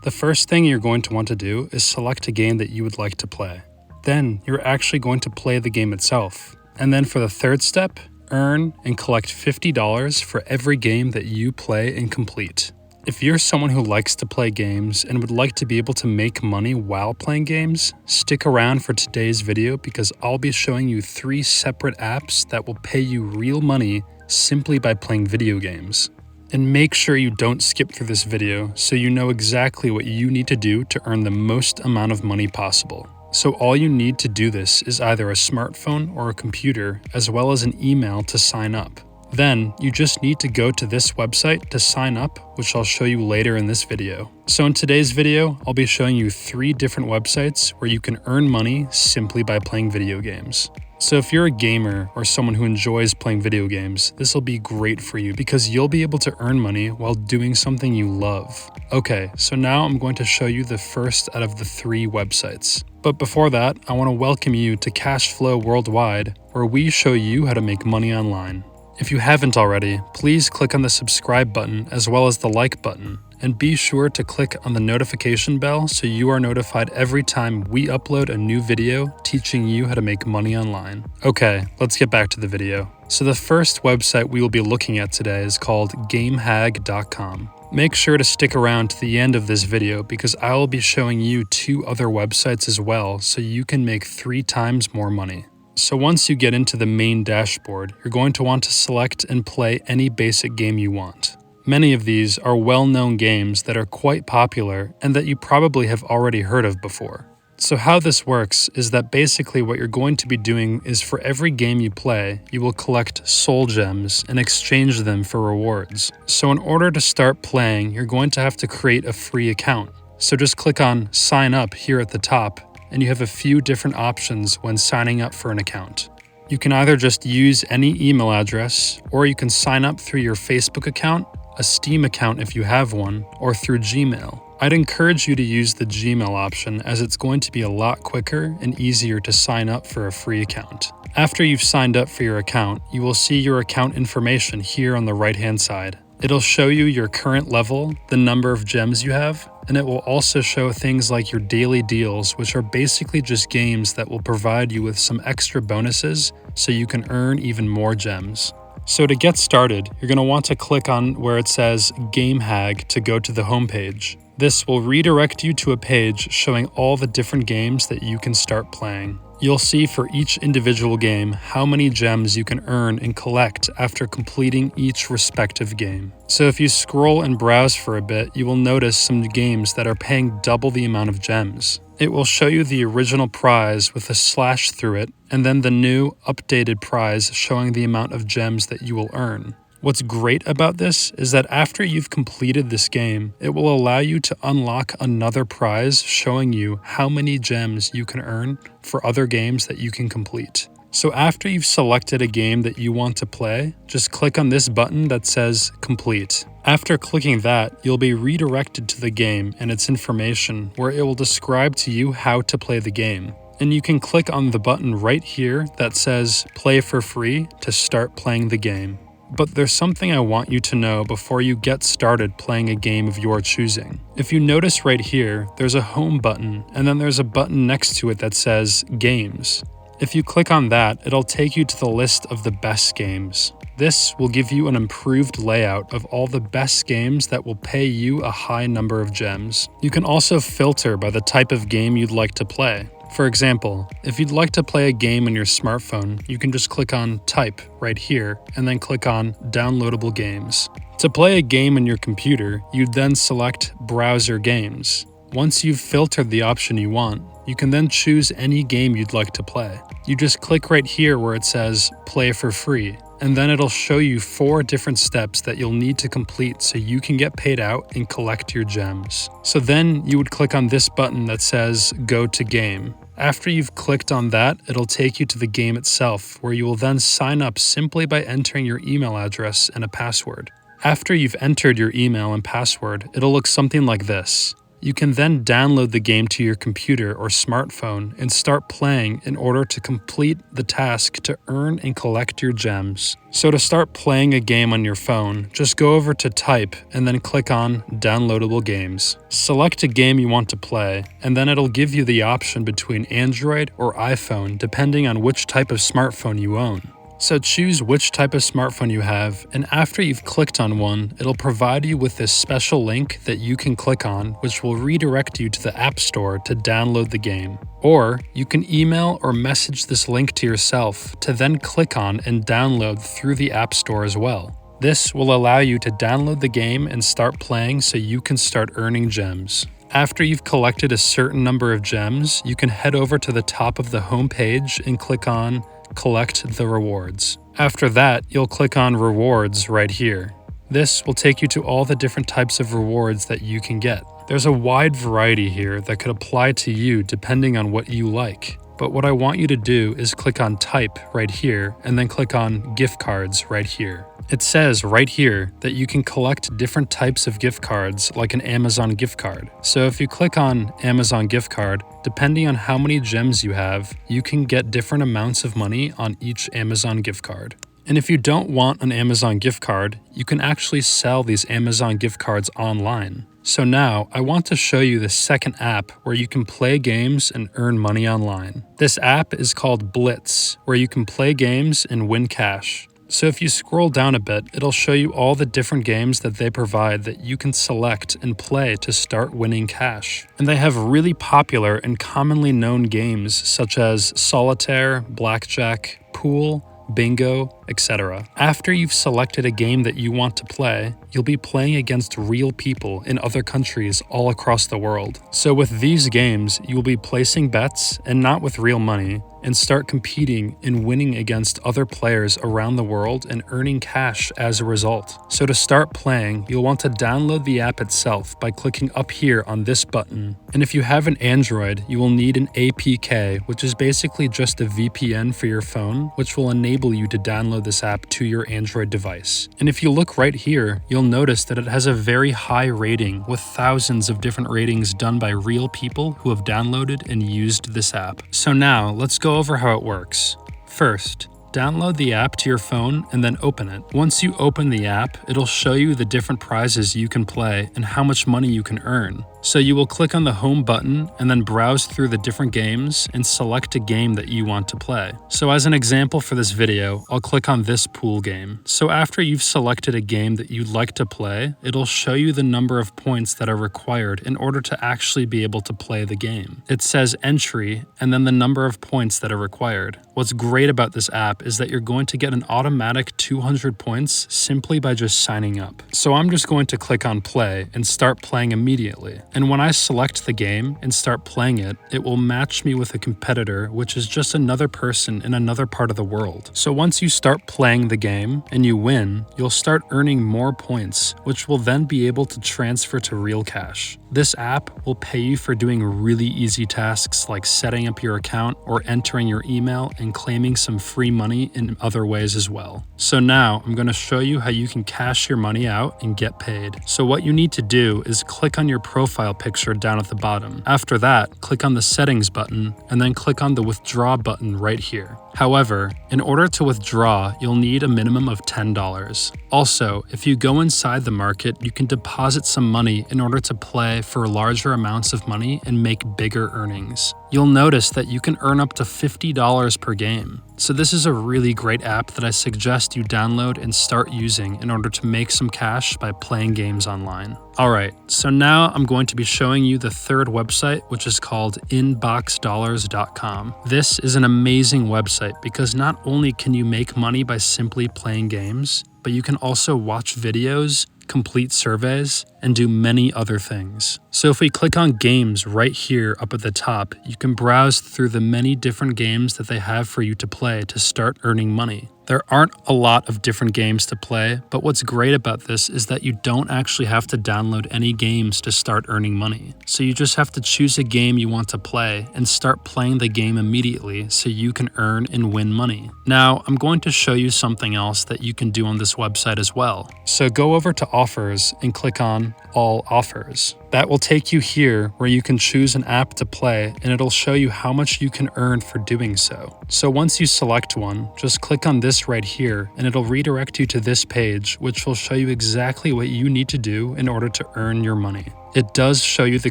The first thing you're going to want to do is select a game that you would like to play. Then you're actually going to play the game itself. And then for the third step, earn and collect $50 for every game that you play and complete. If you're someone who likes to play games and would like to be able to make money while playing games, stick around for today's video because I'll be showing you 3 separate apps that will pay you real money simply by playing video games. And make sure you don't skip through this video so you know exactly what you need to do to earn the most amount of money possible. So all you need to do this is either a smartphone or a computer, as well as an email to sign up. Then you just need to go to this website to sign up, which I'll show you later in this video. So in today's video, I'll be showing you 3 different websites where you can earn money simply by playing video games. So if you're a gamer or someone who enjoys playing video games, this will be great for you because you'll be able to earn money while doing something you love. Okay, so now I'm going to show you the first out of the 3 websites. But before that, I want to welcome you to Cashflow Worldwide, where we show you how to make money online. If you haven't already, please click on the subscribe button as well as the like button, and be sure to click on the notification bell so you are notified every time we upload a new video teaching you how to make money online. Okay, let's get back to the video. So the first website we will be looking at today is called Gamehag.com. Make sure to stick around to the end of this video because I will be showing you 2 other websites as well so you can make 3 times more money. So once you get into the main dashboard, you're going to want to select and play any basic game you want. Many of these are well-known games that are quite popular and that you probably have already heard of before. So how this works is that basically what you're going to be doing is for every game you play, you will collect soul gems and exchange them for rewards. So in order to start playing, you're going to have to create a free account. So just click on sign up here at the top, and you have a few different options when signing up for an account. You can either just use any email address, or you can sign up through your Facebook account, a Steam account if you have one, or through Gmail. I'd encourage you to use the Gmail option as it's going to be a lot quicker and easier to sign up for a free account. After you've signed up for your account, you will see your account information here on the right-hand side. It'll show you your current level, the number of gems you have, and it will also show things like your daily deals, which are basically just games that will provide you with some extra bonuses so you can earn even more gems. So to get started, you're going to want to click on where it says Gamehag to go to the homepage. This will redirect you to a page showing all the different games that you can start playing. You'll see for each individual game how many gems you can earn and collect after completing each respective game. So if you scroll and browse for a bit, you will notice some games that are paying double the amount of gems. It will show you the original prize with a slash through it, and then the new, updated prize showing the amount of gems that you will earn. What's great about this is that after you've completed this game, it will allow you to unlock another prize showing you how many gems you can earn for other games that you can complete. So after you've selected a game that you want to play, just click on this button that says Complete. After clicking that, you'll be redirected to the game and its information where it will describe to you how to play the game. And you can click on the button right here that says Play for free to start playing the game. But there's something I want you to know before you get started playing a game of your choosing. If you notice right here, there's a home button, and then there's a button next to it that says Games. If you click on that, it'll take you to the list of the best games. This will give you an improved layout of all the best games that will pay you a high number of gems. You can also filter by the type of game you'd like to play. For example, if you'd like to play a game on your smartphone, you can just click on Type right here and then click on Downloadable Games. To play a game on your computer, you'd then select Browser Games. Once you've filtered the option you want, you can then choose any game you'd like to play. You just click right here where it says Play for free, and then it'll show you 4 different steps that you'll need to complete so you can get paid out and collect your gems. So then you would click on this button that says Go to Game. After you've clicked on that, it'll take you to the game itself, where you will then sign up simply by entering your email address and a password. After you've entered your email and password, it'll look something like this. You can then download the game to your computer or smartphone and start playing in order to complete the task to earn and collect your gems. So to start playing a game on your phone, just go over to Type and then click on Downloadable Games. Select a game you want to play, and then it'll give you the option between Android or iPhone depending on which type of smartphone you own. So choose which type of smartphone you have, and after you've clicked on one, it'll provide you with this special link that you can click on, which will redirect you to the App Store to download the game. Or you can email or message this link to yourself to then click on and download through the App Store as well. This will allow you to download the game and start playing so you can start earning gems. After you've collected a certain number of gems, you can head over to the top of the home page and click on Collect the Rewards. After that, you'll click on Rewards right here. This will take you to all the different types of rewards that you can get. There's a wide variety here that could apply to you depending on what you like. But what I want you to do is click on Type right here and then click on Gift Cards right here. It says right here that you can collect different types of gift cards like an Amazon gift card. So if you click on Amazon gift card, depending on how many gems you have, you can get different amounts of money on each Amazon gift card. And if you don't want an Amazon gift card, you can actually sell these Amazon gift cards online. So now I want to show you the second app where you can play games and earn money online. This app is called Blitz, where you can play games and win cash. So if you scroll down a bit, it'll show you all the different games that they provide that you can select and play to start winning cash. And they have really popular and commonly known games such as solitaire, blackjack, pool, bingo, etc. After you've selected a game that you want to play, you'll be playing against real people in other countries all across the world. So with these games, you'll be placing bets and not with real money, and start competing and winning against other players around the world and earning cash as a result. So to start playing, you'll want to download the app itself by clicking up here on this button. And if you have an Android, you will need an APK, which is basically just a VPN for your phone, which will enable you to download this app to your Android device. And if you look right here, you'll notice that it has a very high rating with thousands of different ratings done by real people who have downloaded and used this app. So now let's go over how it works. First, download the app to your phone and then open it. Once you open the app, it'll show you the different prizes you can play and how much money you can earn. So you will click on the home button and then browse through the different games and select a game that you want to play. So as an example for this video, I'll click on this pool game. So after you've selected a game that you'd like to play, it'll show you the number of points that are required in order to actually be able to play the game. It says entry and then the number of points that are required. What's great about this app is that you're going to get an automatic 200 points simply by just signing up. So I'm just going to click on play and start playing immediately. And when I select the game and start playing it, it will match me with a competitor, which is just another person in another part of the world. So once you start playing the game and you win, you'll start earning more points, which will then be able to transfer to real cash. This app will pay you for doing really easy tasks like setting up your account or entering your email and claiming some free money in other ways as well. So now I'm going to show you how you can cash your money out and get paid. So what you need to do is click on your profile picture down at the bottom. After that, click on the settings button and then click on the withdraw button right here. However, in order to withdraw, you'll need a minimum of $10. Also, if you go inside the market, you can deposit some money in order to play for larger amounts of money and make bigger earnings. You'll notice that you can earn up to $50 per game. So this is a really great app that I suggest you download and start using in order to make some cash by playing games online. Alright, so now I'm going to be showing you the third website, which is called InboxDollars.com. This is an amazing website because not only can you make money by simply playing games, but you can also watch videos, complete surveys, and do many other things. So if we click on games right here up at the top, you can browse through the many different games that they have for you to play to start earning money. There aren't a lot of different games to play, but what's great about this is that you don't actually have to download any games to start earning money. So you just have to choose a game you want to play and start playing the game immediately so you can earn and win money. Now, I'm going to show you something else that you can do on this website as well. So go over to offers and click on on All Offers. That will take you here where you can choose an app to play, and it'll show you how much you can earn for doing so. So once you select one, just click on this right here and it'll redirect you to this page, which will show you exactly what you need to do in order to earn your money. It does show you the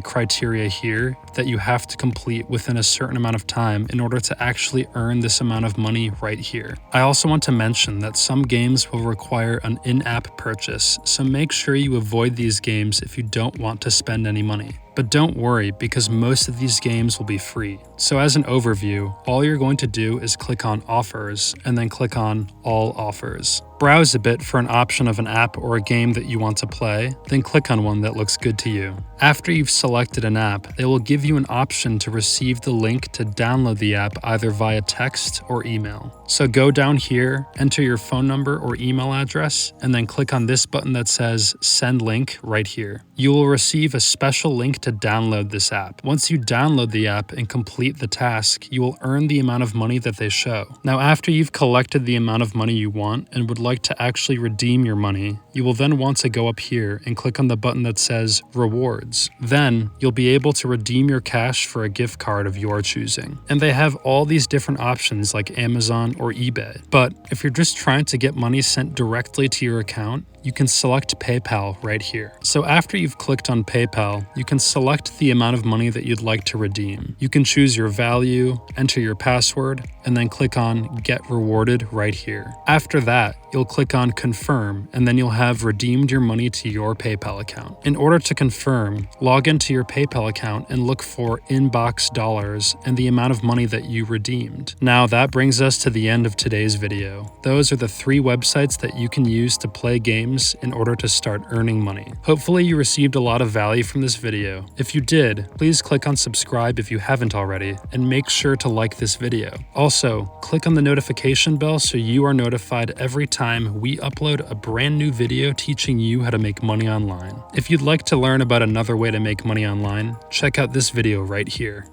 criteria here that you have to complete within a certain amount of time in order to actually earn this amount of money right here. I also want to mention that some games will require an in-app purchase, so make sure you avoid these games if you don't want to spend any money. But don't worry, because most of these games will be free. So as an overview, all you're going to do is click on Offers and then click on All Offers. Browse a bit for an option of an app or a game that you want to play, then click on one that looks good to you. After you've selected an app, they will give you an option to receive the link to download the app either via text or email. So go down here, enter your phone number or email address, and then click on this button that says Send Link right here. You will receive a special link to download this app. Once you download the app and complete the task, you will earn the amount of money that they show. Now, after you've collected the amount of money you want and would like to actually redeem your money, you will then want to go up here and click on the button that says Rewards. Then, you'll be able to redeem your cash for a gift card of your choosing. And they have all these different options like Amazon or eBay. But if you're just trying to get money sent directly to your account, you can select PayPal right here. So after you've clicked on PayPal, you can select the amount of money that you'd like to redeem. You can choose your value, enter your password, and then click on Get Rewarded right here. After that, you'll click on Confirm, and then you'll have redeemed your money to your PayPal account. In order to confirm, log into your PayPal account and look for InboxDollars and the amount of money that you redeemed. Now that brings us to the end of today's video. Those are the 3 websites that you can use to play games in order to start earning money. Hopefully you received a lot of value from this video. If you did, please click on subscribe if you haven't already, and make sure to like this video. Also, click on the notification bell so you are notified every time we upload a brand new video teaching you how to make money online. If you'd like to learn about another way to make money online, check out this video right here.